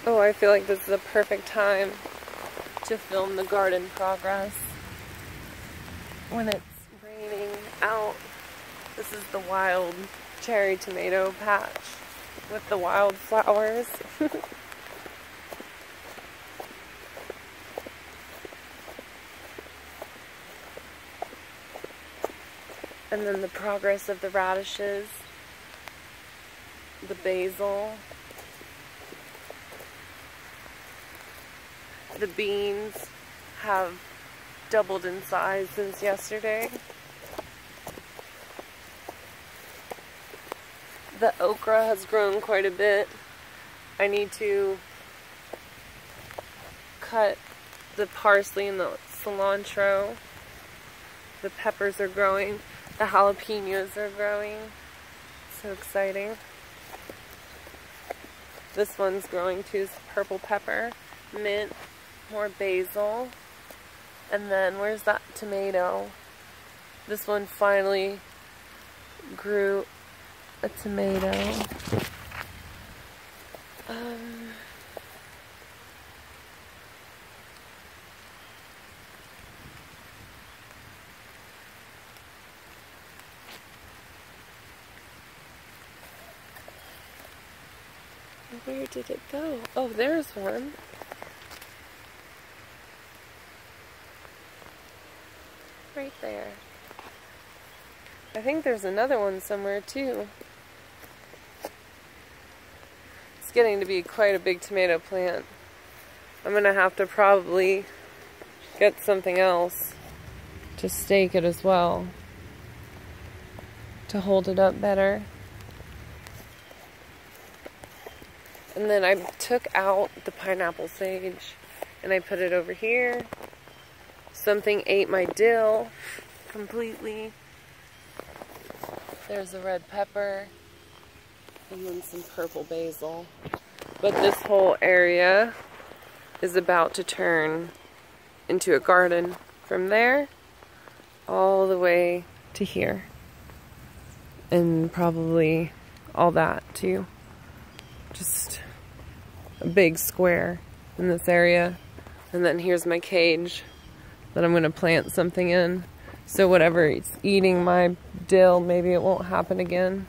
Oh, I feel like this is a perfect time to film the garden progress. When it's raining out, this is the wild cherry tomato patch with the wild flowers. And then the progress of the radishes, the basil, the beans have doubled in size since yesterday. The okra has grown quite a bit. I need to cut the parsley and the cilantro. The peppers are growing. The jalapenos are growing. So exciting. This one's growing too, is purple pepper, mint, more basil, and then where's that tomato? This one finally grew a tomato. Where did it go? Oh, there's one. Right there. I think there's another one somewhere too. It's getting to be quite a big tomato plant. I'm gonna have to probably get something else to stake it as well, to hold it up better. And then I took out the pineapple sage and I put it over here. Something ate my dill completely. There's a red pepper and then some purple basil. But this whole area is about to turn into a garden from there all the way to here. And probably all that too. Just a big square in this area. And then here's my cage that I'm going to plant something in. So whatever it's eating my dill, maybe it won't happen again.